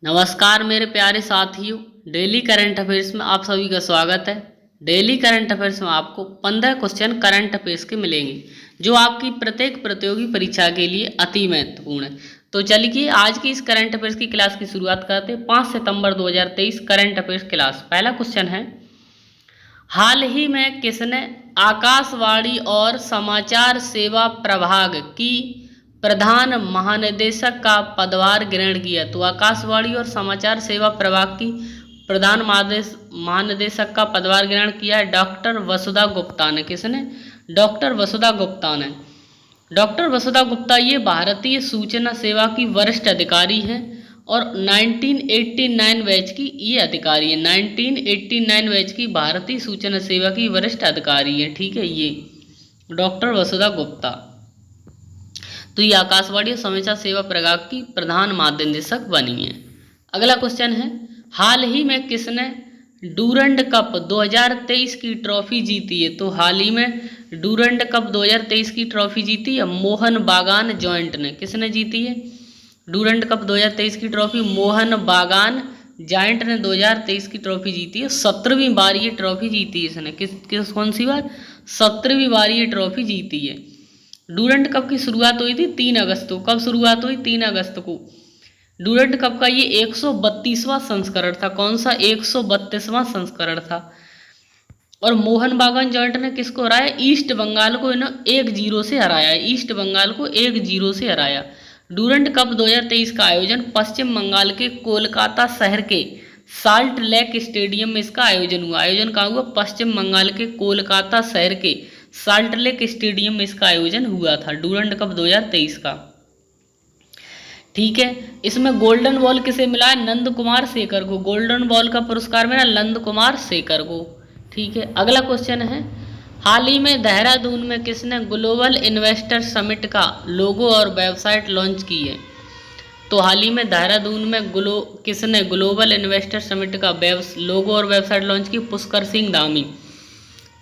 नमस्कार मेरे प्यारे साथियों, डेली करंट अफेयर्स में आप सभी का स्वागत है। डेली करंट अफेयर्स में आपको 15 क्वेश्चन करंट अफेयर्स के मिलेंगे जो आपकी प्रत्येक प्रतियोगी परीक्षा के लिए अति महत्वपूर्ण है। तो चलिए आज की इस करंट अफेयर्स की क्लास की शुरुआत करते हैं। 5 सितंबर 2023 करंट अफेयर्स क्लास। पहला क्वेश्चन है, हाल ही में किसने आकाशवाणी और समाचार सेवा प्रभाग की प्रधान महानिदेशक का पदभार ग्रहण किया? तो आकाशवाणी और समाचार सेवा प्रभाग की प्रधान महानिदेशक का पदभार ग्रहण किया है डॉक्टर वसुधा गुप्ता ने। किसने? डॉक्टर वसुधा गुप्ता ने। डॉक्टर वसुधा गुप्ता ये भारतीय सूचना सेवा की वरिष्ठ अधिकारी हैं और 1989 बैच की ये अधिकारी है। 1989 बैच की भारतीय सूचना सेवा की वरिष्ठ अधिकारी है। ठीक है, ये डॉक्टर वसुधा गुप्ता। तो ये आकाशवाणी और समाचार सेवा प्रभाग की प्रधान महानिदेशक बनी है। अगला क्वेश्चन है, हाल ही में किसने डूरंड कप 2023 की ट्रॉफी जीती है? तो हाल ही में डूरंड कप 2023 की ट्रॉफी जीती है मोहन बागान जॉइंट ने। किसने जीती है डूरंड कप 2023 की ट्रॉफी? मोहन बागान जॉइंट ने 2023 की ट्रॉफी जीती है। 17वीं बार ये ट्रॉफी जीती है इसने। किस कौन सी बार? 17वीं बार ये ट्रॉफी जीती है। डूरंड कप की शुरुआत हुई थी 3 अगस्त को। कब शुरुआत हुई? 3 अगस्त को। डूरंड कप का ये 132वां संस्करण था। कौन सा? 132वां संस्करण था। और मोहन बागान जॉइंट ने किसको हराया? ईस्ट बंगाल को इन्होंने 1-0 से हराया। ईस्ट बंगाल को 1-0 से हराया। डूरंड कप 2023 का आयोजन पश्चिम बंगाल के कोलकाता शहर के साल्ट लेक स्टेडियम में इसका आयोजन हुआ। आयोजन कहाँ हुआ? पश्चिम बंगाल के कोलकाता शहर के साल्ट लेक स्टेडियम में इसका आयोजन हुआ था डूरंड कप 2023 का। ठीक है, इसमें गोल्डन बॉल किसे मिला है? नंद कुमार शेखर को। गोल्डन बॉल का पुरस्कार मिला नंद कुमार शेखर को। ठीक है, अगला क्वेश्चन है, हाल ही में देहरादून में किसने ग्लोबल इन्वेस्टर समिट का लोगो और वेबसाइट लॉन्च की है? तो हाल ही में देहरादून में किसने ग्लोबल इन्वेस्टर समिट का लोगो और वेबसाइट लॉन्च की? पुष्कर सिंह धामी।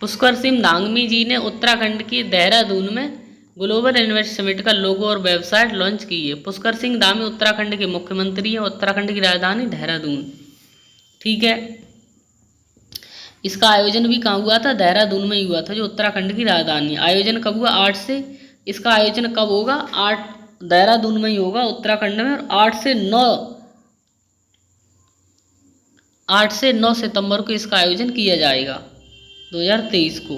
पुष्कर सिंह धामी जी ने उत्तराखंड के देहरादून में ग्लोबल इन्वेस्ट समिट का लोगो और वेबसाइट लॉन्च की है। पुष्कर सिंह धामी उत्तराखंड के मुख्यमंत्री हैं। उत्तराखंड की राजधानी देहरादून। ठीक है, इसका आयोजन भी कहाँ हुआ था? देहरादून में ही हुआ था, जो उत्तराखंड की राजधानी। आयोजन कब हुआ? 8 से। इसका आयोजन कब होगा? 8 देहरादून में ही होगा, उत्तराखंड में। और 8 से 9 सितंबर को इसका आयोजन किया जाएगा 2023 को।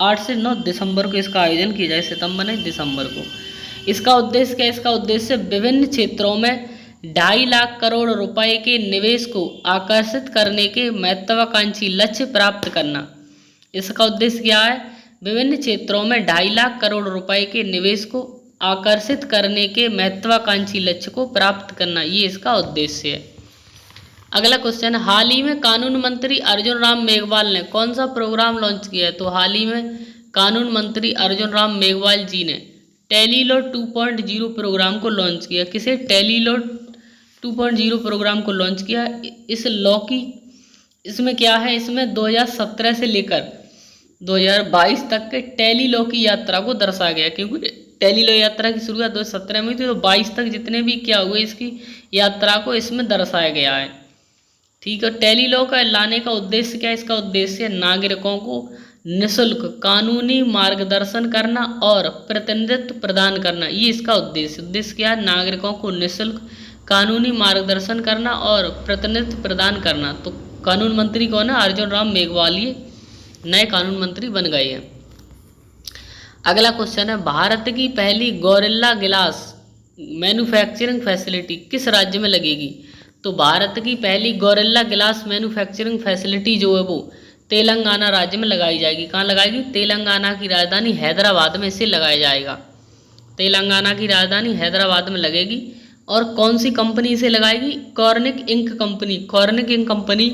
8 से 9 दिसंबर को इसका आयोजन किया जाए, सितंबर नहीं दिसंबर को। इसका उद्देश्य क्या है? इसका उद्देश्य विभिन्न क्षेत्रों में 2.5 लाख करोड़ रुपए के निवेश को आकर्षित करने के महत्वाकांक्षी लक्ष्य प्राप्त करना। इसका उद्देश्य क्या है? विभिन्न क्षेत्रों में 2.5 लाख करोड़ रुपए के निवेश को आकर्षित करने के महत्वाकांक्षी लक्ष्य को प्राप्त करना, ये इसका उद्देश्य है। अगला क्वेश्चन, हाल ही में कानून मंत्री अर्जुन राम मेघवाल ने कौन सा प्रोग्राम लॉन्च किया है? तो हाल ही में कानून मंत्री अर्जुन राम मेघवाल जी ने टेलीलॉ 2.0 प्रोग्राम को लॉन्च किया। किसे? टेलीलॉ 2.0 प्रोग्राम को लॉन्च किया। इस लॉ की इसमें क्या है? इसमें 2017 से लेकर 2022 तक के टेलीलॉ की यात्रा को दर्शाया गया, क्योंकि टेलीलॉ यात्रा की शुरुआत 2017 में हुई थी, तो 22 तक जितने भी क्या हुए इसकी यात्रा को इसमें दर्शाया गया है। ठीक है, टेलीलॉ का लाने का उद्देश्य क्या है? इसका उद्देश्य नागरिकों को निःशुल्क कानूनी मार्गदर्शन करना और प्रतिनिधित्व प्रदान करना, ये इसका उद्देश्य। उद्देश्य क्या है? नागरिकों को निःशुल्क कानूनी मार्गदर्शन करना और प्रतिनिधित्व प्रदान करना। तो कानून मंत्री कौन है? अर्जुन राम मेघवाल, ये नए कानून मंत्री बन गए हैं। अगला क्वेश्चन है, भारत की पहली गोरिल्ला ग्लास मैन्युफैक्चरिंग फैसिलिटी किस राज्य में लगेगी? तो भारत की पहली गोरिल्ला ग्लास मैन्युफैक्चरिंग फैसिलिटी जो है वो तेलंगाना राज्य में लगाई जाएगी। कहाँ लगाएगी? तेलंगाना की राजधानी हैदराबाद में इसे लगाया जाएगा। तेलंगाना की राजधानी हैदराबाद में लगेगी। और कौन सी कंपनी इसे लगाएगी? कॉर्निक इंक कंपनी। कॉर्निक इंक कंपनी,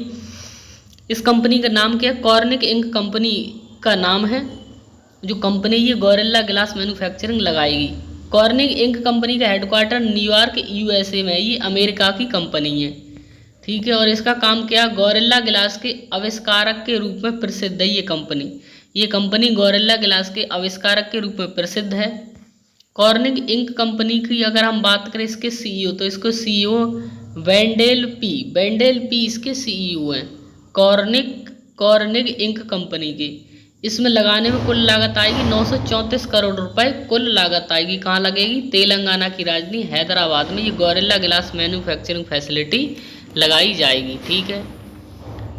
इस कंपनी का नाम क्या है? कॉर्निक इंक कंपनी का नाम है जो कंपनी ये गोरिल्ला ग्लास मैन्युफैक्चरिंग लगाएगी। कॉर्निक इंक कंपनी का हेडक्वार्टर न्यूयॉर्क यूएसए में है। ये अमेरिका की कंपनी है। ठीक है, और इसका काम क्या? गोरिल्ला ग्लास के आविष्कारक के रूप में प्रसिद्ध है ये कंपनी। ये कंपनी गोरिल्ला ग्लास के आविष्कारक के रूप में प्रसिद्ध है। कॉर्निक इंक कंपनी की अगर हम बात करें इसके सीईओ, तो इसको सीईओ वेंडेल पी इसके सीईओ हैं, कॉर्निग इंक कंपनी के। इसमें लगाने में कुल लागत आएगी 934 करोड़ रुपए कुल लागत आएगी। कहाँ लगेगी? तेलंगाना की राजधानी हैदराबाद में ये गोरिल्ला ग्लास मैन्युफैक्चरिंग फैसिलिटी लगाई जाएगी। ठीक है।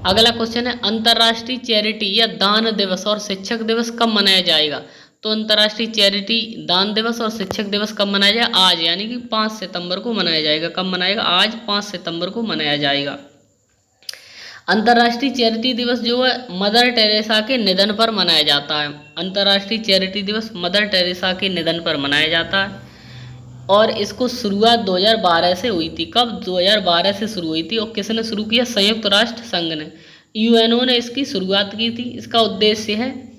अगला क्वेश्चन है अंतर्राष्ट्रीय चैरिटी या दान दिवस और शिक्षक दिवस कब मनाया जाएगा? तो अंतर्राष्ट्रीय चैरिटी दान दिवस और शिक्षक दिवस कब मनाया जाएगा? आज, यानी कि 5 सितंबर को मनाया जाएगा। कब मनाएगा? आज 5 सितंबर को मनाया जाएगा। अंतर्राष्ट्रीय चैरिटी दिवस जो है मदर टेरेसा के निधन पर मनाया जाता है। अंतर्राष्ट्रीय चैरिटी दिवस मदर टेरेसा के निधन पर मनाया जाता है और इसको शुरुआत 2012 से हुई थी। कब? 2012 से शुरू हुई थी। और किसने शुरू किया? संयुक्त राष्ट्र संघ ने, यूएनओ ने इसकी शुरुआत की थी। इसका उद्देश्य है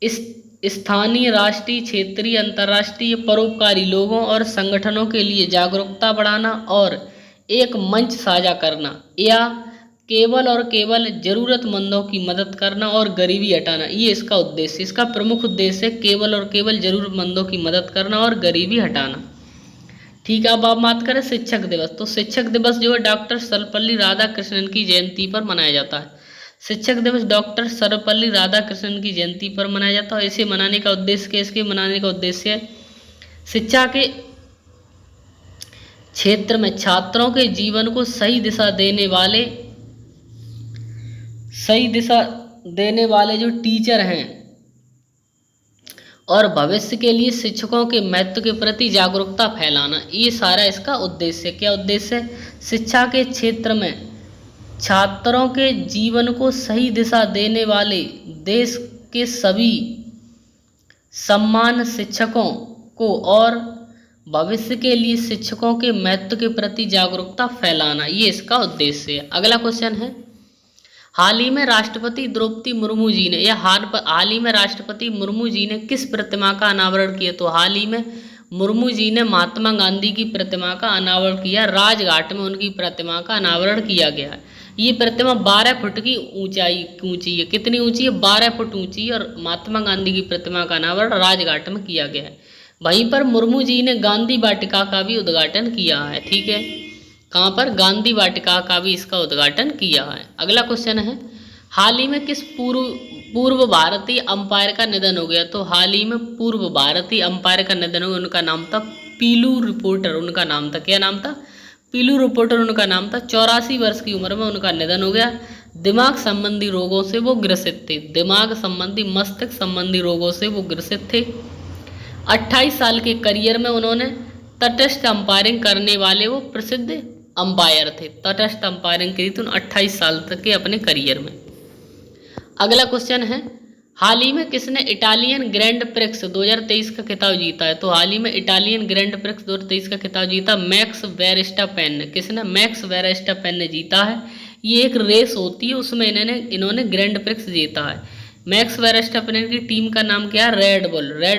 इस स्थानीय, राष्ट्रीय, क्षेत्रीय, अंतर्राष्ट्रीय परोपकारी लोगों और संगठनों के लिए जागरूकता बढ़ाना और एक मंच साझा करना, या केवल जरूरतमंदों की मदद करना और गरीबी हटाना। ये इसका उद्देश्य, इसका प्रमुख उद्देश्य है केवल जरूरतमंदों की मदद करना और गरीबी हटाना। ठीक है। अब आप बात करें शिक्षक दिवस, तो शिक्षक दिवस जो है डॉक्टर सर्वपल्ली राधाकृष्णन की जयंती पर मनाया जाता है। शिक्षक दिवस डॉक्टर सर्वपल्ली राधाकृष्णन की जयंती पर मनाया जाता है। इसे मनाने का उद्देश्य, इसके मनाने का उद्देश्य है शिक्षा के क्षेत्र में छात्रों के जीवन को सही दिशा देने वाले जो टीचर हैं और भविष्य के लिए शिक्षकों के महत्व के प्रति जागरूकता फैलाना। ये सारा इसका उद्देश्य। क्या उद्देश्य है? शिक्षा के क्षेत्र में छात्रों के जीवन को सही दिशा देने वाले देश के सभी सम्मान शिक्षकों को और भविष्य के लिए शिक्षकों के महत्व के प्रति जागरूकता फैलाना। ये इसका उद्देश्य है। अगला क्वेश्चन है हाल ही में राष्ट्रपति द्रौपदी मुर्मू जी ने किस प्रतिमा का अनावरण किया? तो हाल ही में मुर्मू जी ने महात्मा गांधी की प्रतिमा का अनावरण किया। राजघाट में उनकी प्रतिमा का अनावरण किया गया है। ये प्रतिमा 12 फुट की ऊंची है। कितनी ऊंची है? 12 फुट ऊंची। और महात्मा गांधी की प्रतिमा का अनावरण राजघाट में किया गया है। वहीं पर मुर्मू जी ने गांधी वाटिका का भी उद्घाटन किया है। ठीक है। कहाँ पर? गांधी वाटिका का भी इसका उद्घाटन किया है। अगला क्वेश्चन है हाल ही में किस पूर्व भारतीय अंपायर का निधन हो गया? तो हाल ही में पूर्व भारतीय अंपायर का निधन हो गया। उनका नाम था पीलू रिपोर्टर। उनका नाम था, क्या नाम था? पीलू रिपोर्टर उनका नाम था। 84 वर्ष की उम्र में उनका निधन हो गया। दिमाग संबंधी रोगों से वो ग्रसित थे। दिमाग संबंधी, मस्तिष्क संबंधी रोगों से वो ग्रसित थे। 28 साल के करियर में उन्होंने तटस्थ अंपायरिंग करने वाले वो प्रसिद्ध अंपायर थे। तटस्थ अंपायरिंग की थी 28 साल तक के अपने करियर में। अगला क्वेश्चन है हाल ही में किसने इटालियन ग्रैंड प्रिक्स 2023 का खिताब जीता है? तो हाल ही में इटालियन ग्रैंड प्रिक्स 2023 का खिताब जीता मैक्स वेरस्टैपेन ने। किसने? मैक्स वेरस्टैपेन ने जीता है। ये एक रेस होती है, उसमें इन्होंने ग्रैंड प्रिक्स जीता है। मैक्स वेरस्टैपेन की टीम का नाम क्या है? रेड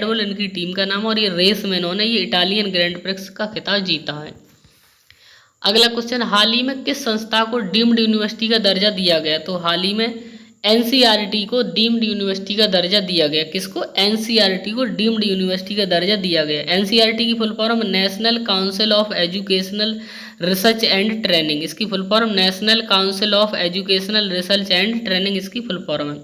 बुल इनकी टीम का नाम। और ये रेस में इन्होंने ये इटालियन ग्रैंड प्रिक्स का खिताब जीता है। अगला क्वेश्चन हाल ही में किस संस्था को डीम्ड यूनिवर्सिटी का दर्जा दिया गया? तो हाल ही में एनसीईआरटी को डीम्ड यूनिवर्सिटी का दर्जा दिया गया। किसको? एनसीईआरटी को डीम्ड यूनिवर्सिटी का दर्जा दिया गया। एनसीईआरटी की full form national council of educational research and training. इसकी full form national council of educational research and training इसकी फुल फॉर्म है।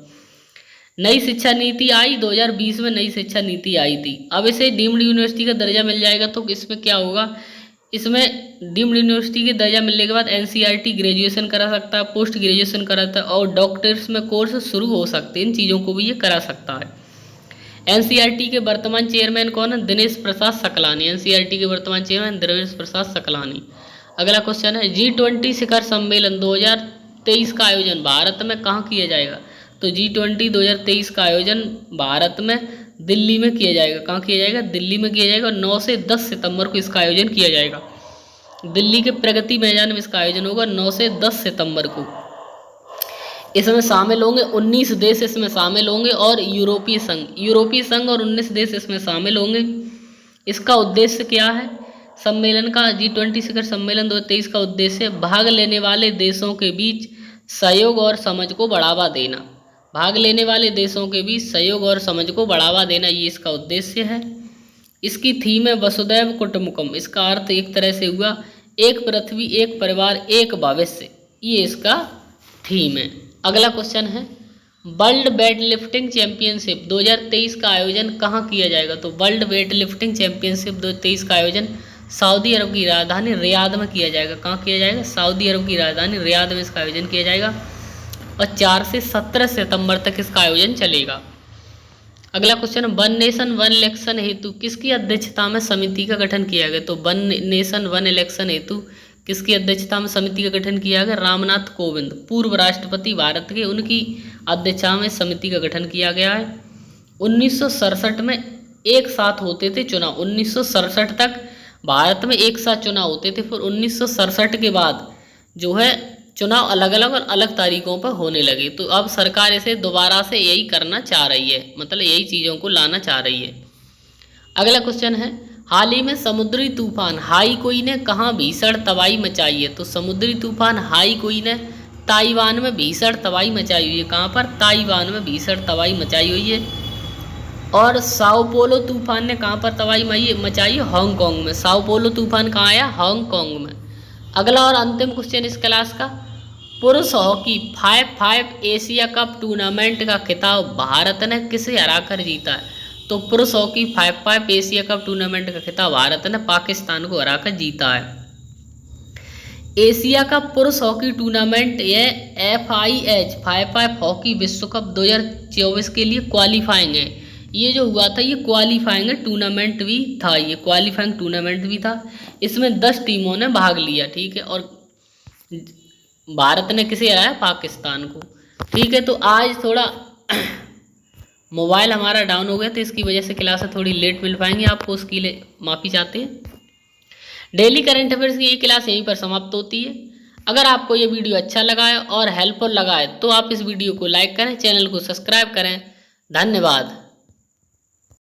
नई शिक्षा नीति आई 2020 में, नई शिक्षा नीति आई थी। अब इसे डीम्ड यूनिवर्सिटी का दर्जा मिल जाएगा तो इसमें क्या होगा? इसमें डीम्ड यूनिवर्सिटी के दर्जा मिलने के बाद एनसीईआरटी ग्रेजुएशन करा सकता है, पोस्ट ग्रेजुएशन कराता है और डॉक्टर्स में कोर्स शुरू हो सकते हैं। इन चीज़ों को भी ये करा सकता है। एनसीईआरटी के वर्तमान चेयरमैन कौन है? दिनेश प्रसाद सकलानी। एनसीईआरटी के वर्तमान चेयरमैन दिनेश प्रसाद सकलानी। अगला क्वेश्चन है G20 शिखर सम्मेलन 2023 का आयोजन भारत में कहाँ किया जाएगा? तो G20 2023 का आयोजन भारत में दिल्ली में किया जाएगा। कहाँ किया जाएगा? दिल्ली में किया जाएगा। 9 से 10 सितंबर को इसका आयोजन किया जाएगा। दिल्ली के प्रगति मैदान में इसका आयोजन होगा 9 से 10 सितंबर को। इसमें शामिल होंगे 19 देश इसमें शामिल होंगे और यूरोपीय संघ और 19 देश इसमें शामिल होंगे। इसका उद्देश्य क्या है? सम्मेलन का G20 शिखर सम्मेलन 2023 का उद्देश्य भाग लेने वाले देशों के बीच सहयोग और समझ को बढ़ावा देना। भाग लेने वाले देशों के बीच सहयोग और समझ को बढ़ावा देना, ये इसका उद्देश्य है। इसकी थीम है वसुधैव कुटुंबकम। इसका अर्थ एक तरह से हुआ एक पृथ्वी, एक परिवार, एक भविष्य, ये इसका थीम है। अगला क्वेश्चन है वर्ल्ड वेट लिफ्टिंग चैंपियनशिप 2023 का आयोजन कहाँ किया जाएगा? तो वर्ल्ड वेट लिफ्टिंग चैंपियनशिप 2023 का आयोजन सऊदी अरब की राजधानी रियाद में किया जाएगा। कहाँ किया जाएगा? सऊदी अरब की राजधानी रियाद में इसका आयोजन किया जाएगा और 4 से 17 सितंबर तक इसका आयोजन चलेगा। अगला question, one nation one election हेतु किसकी अध्यक्षता में समिति का गठन किया गया? तो वन नेशन वन इलेक्शन हेतु किसकी अध्यक्षता में समिति का गठन किया गया? रामनाथ कोविंद, पूर्व राष्ट्रपति भारत के, उनकी अध्यक्षता में समिति का गठन किया गया है। 1967 में एक साथ होते थे चुनाव, 1967 तक भारत में एक साथ चुनाव होते थे, फिर 1967 के बाद जो है चुनाव अलग अलग और अलग तारीखों पर होने लगे। तो अब सरकार इसे दोबारा से यही करना चाह रही है, मतलब यही चीज़ों को लाना चाह रही है। अगला क्वेश्चन है हाल ही में समुद्री तूफान हाईकोई ने कहाँ भीषण तबाही मचाई है? तो समुद्री तूफान हाईकोई ने ताइवान में भीषण तबाही मचाई हुई है। कहाँ पर? ताइवान में भीषण तबाही मचाई हुई है। और साओ पोलो तूफान ने कहाँ पर तबाही मचाई? हांगकांग में। साओ पोलो तूफान कहाँ आया? हांगकांग में। अगला और अंतिम क्वेश्चन इस क्लास का, पुरुष hockey 5x5 Asia cup tournament का खिताब भारत ने किसे हराकर जीता है? तो पुरुष hockey 5x5 Asia cup tournament का खिताब भारत ने पाकिस्तान को हराकर जीता है। एशिया का पुरुष हॉकी टूर्नामेंट यह FIH 5x5 हॉकी विश्व कप 2024 के लिए क्वालिफाइंग है। ये जो हुआ था ये क्वालिफाइंग टूर्नामेंट भी था, ये क्वालिफाइंग टूर्नामेंट भी था। इसमें 10 टीमों ने भाग लिया, ठीक है, और भारत ने किसे हराया? पाकिस्तान को। ठीक है, तो आज थोड़ा मोबाइल हमारा डाउन हो गया तो इसकी वजह से क्लास थोड़ी लेट मिल पाएंगी आपको, उसके लिए माफ़ी चाहते हैं। डेली करंट अफेयर्स की ये क्लास यहीं पर समाप्त होती है। अगर आपको ये वीडियो अच्छा लगा है और हेल्पफुल लगा है तो आप इस वीडियो को लाइक करें, चैनल को सब्सक्राइब करें। धन्यवाद।